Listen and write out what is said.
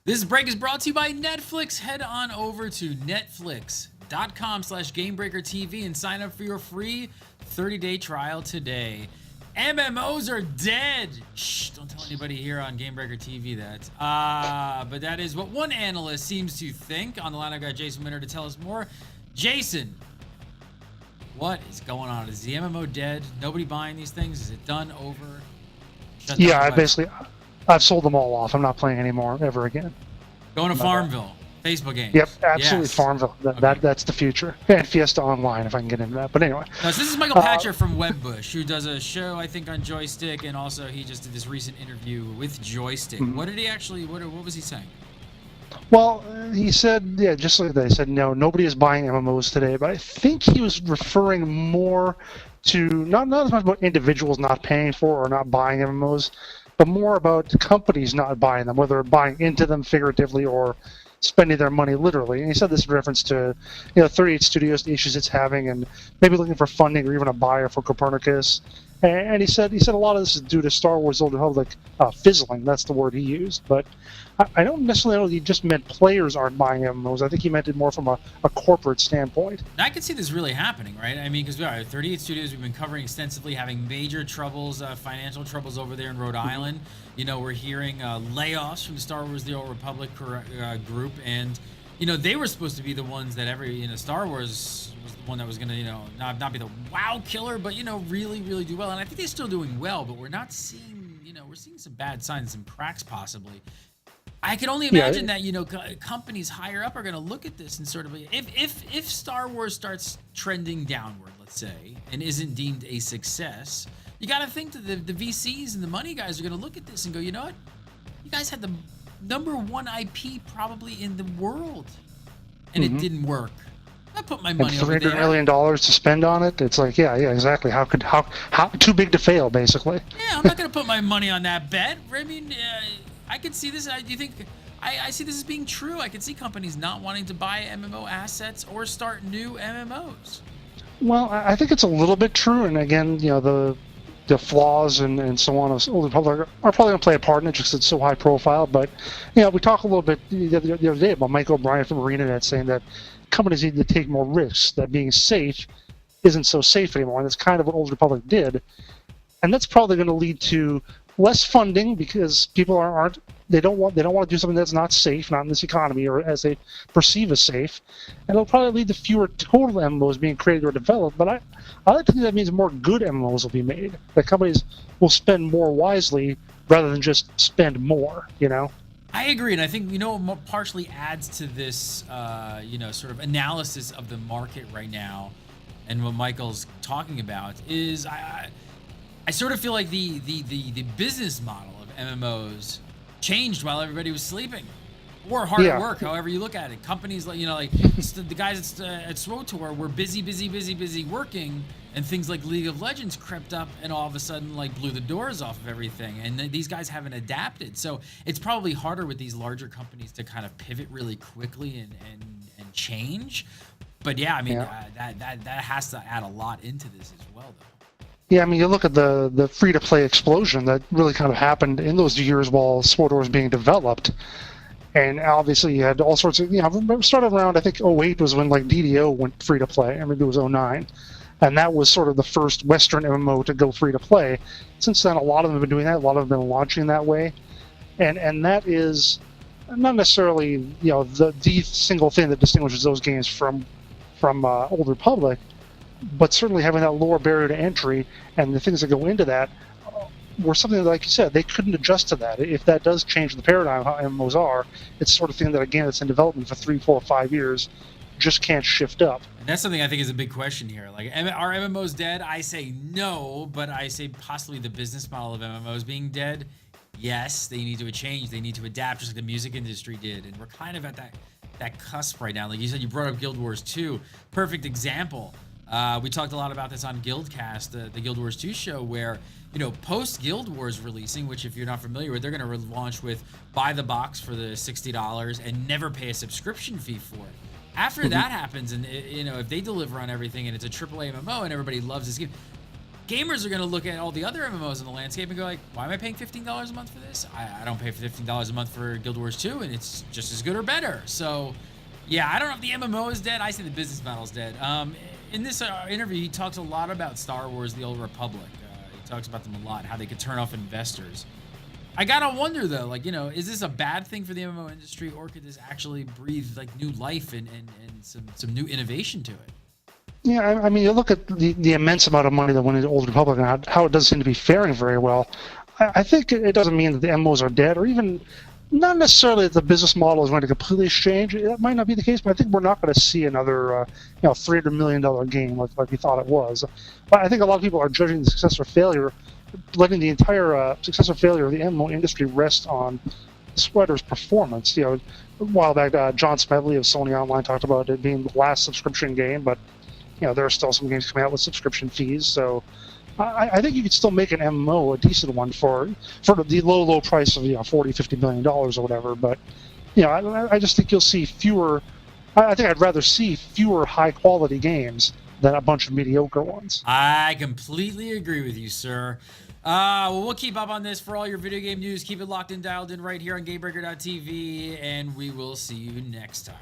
This break is brought to you by Netflix. Head on over to netflix.com/GameBreakerTV and sign up for your free 30-day trial today. MMOs are dead. Shh, don't tell anybody here on Gamebreaker TV that. But that is what one analyst seems to think. On the line, I've got Jason Winter to tell us more. Jason, what is going on? Is the MMO dead? Nobody buying these things? Is it done, over? I've sold them all off. I'm not playing anymore ever again. Going to Farmville. Facebook games. Yep, absolutely. Yes. Farmville. That's the future. And Fiesta Online, if I can get into that. But anyway. No, so this is Michael Patcher from Webbush, who does a show, I think, on Joystick, and also he just did this recent interview with Joystick. Mm-hmm. What did he actually? What was he saying? Well, he said, yeah, just like that. He said, no, nobody is buying MMOs today. But I think he was referring more to not as much about individuals not paying for or not buying MMOs, but more about companies not buying them, whether buying into them figuratively or spending their money literally. And he said this in reference to 38 Studios, the issues it's having, and maybe looking for funding or even a buyer for Copernicus. And he said a lot of this is due to Star Wars: Old Republic fizzling. That's the word he used. But I don't necessarily know that he just meant players aren't buying MMOs. I think he meant it more from a corporate standpoint. I could see this really happening, right? I mean, because we are 38 Studios, we've been covering extensively, having major troubles, financial troubles over there in Rhode Island. We're hearing layoffs from the Star Wars: The Old Republic group, and they were supposed to be the ones that Star Wars was the one that was going to not be the wow killer, but really do well. And I think they're still doing well, but we're not seeing we're seeing some bad signs, some cracks possibly. I can only imagine that companies higher up are going to look at this and sort of, if Star Wars starts trending downward, let's say, and isn't deemed a success, you got to think that the VCs and the money guys are going to look at this and go, you know what, you guys had the #1 IP probably in the world, and it didn't work. I put my money over there. $300 million to spend on it. It's like, yeah, exactly. How too big to fail, basically. Yeah, I'm not going to put my money on that bet. I mean, I could see this. Do you think I see this as being true? I could see companies not wanting to buy MMO assets or start new MMOs. Well, I think it's a little bit true, and again, the flaws and so on of Old Republic are probably going to play a part in it just because it's so high profile. But we talked a little bit the other day about Mike O'Brien from ArenaNet saying that companies need to take more risks, that being safe isn't so safe anymore, and that's kind of what Old Republic did. And that's probably going to lead to less funding because people they don't want to do something that's not safe, not in this economy or as they perceive as safe, and it'll probably lead to fewer total MMOs being created or developed. But I like to think that means more good MMOs will be made. That companies will spend more wisely rather than just spend more. I agree, and I think what partially adds to this sort of analysis of the market right now, and what Michael's talking about is I sort of feel like the business model of MMOs changed while everybody was sleeping or hard at work, however you look at it. Companies like the guys at SWTOR were busy working, and things like League of Legends crept up and all of a sudden blew the doors off of everything, and these guys haven't adapted. So it's probably harder with these larger companies to kind of pivot really quickly and change. But yeah, I mean that has to add a lot into this as well, though. Yeah, I mean, you look at the free-to-play explosion that really kind of happened in those years while SWTOR was being developed. And obviously you had all sorts of, started around, I think 08 was when DDO went free-to-play. I mean, it was 09. And that was sort of the first Western MMO to go free-to-play. Since then, a lot of them have been doing that. A lot of them have been launching that way. And that is not necessarily, the single thing that distinguishes those games from Old Republic, but certainly having that lower barrier to entry and the things that go into that were something that, like you said, they couldn't adjust to that. If that does change the paradigm, how MMOs are, it's the sort of thing that, again, it's in development for 3, 4, 5 years, just can't shift up. And that's something I think is a big question here. Are MMOs dead? I say no, but I say possibly the business model of MMOs being dead. Yes, they need to change. They need to adapt, just like the music industry did. And we're kind of at that cusp right now. Like you said, you brought up Guild Wars 2. Perfect example. We talked a lot about this on Guildcast, the Guild Wars 2 show, where post Guild Wars releasing, which if you're not familiar with, they're going to launch with buy the box for the $60 and never pay a subscription fee for it. After that happens, and if they deliver on everything and it's a AAA MMO and everybody loves this game, gamers are going to look at all the other MMOs in the landscape and go like, why am I paying $15 a month for this? I don't pay for $15 a month for Guild Wars 2, and it's just as good or better. So, yeah, I don't know if the MMO is dead. I say the business model is dead. In this interview, he talks a lot about Star Wars: The Old Republic. He talks about them a lot, how they could turn off investors. I gotta wonder though, like, is this a bad thing for the MMO industry, or could this actually breathe like new life and some new innovation to it? Yeah, I mean, you look at the immense amount of money that went into Old Republic and how it doesn't seem to be faring very well. I think it doesn't mean that the MMOs are dead, or even not necessarily that the business model is going to completely change. That might not be the case, but I think we're not going to see another, $300 million game like we thought it was. But I think a lot of people are judging the success or failure, letting the entire success or failure of the MMO industry rest on SWTOR's performance. A while back, John Smedley of Sony Online talked about it being the last subscription game, but there are still some games coming out with subscription fees, so I think you could still make an MMO a decent one for the low price of $40-50 million or whatever. But I just think you'll see fewer. I think I'd rather see fewer high quality games than a bunch of mediocre ones. I completely agree with you, sir. Well, we'll keep up on this for all your video game news. Keep it locked and dialed in right here on GameBreaker.tv, and we will see you next time.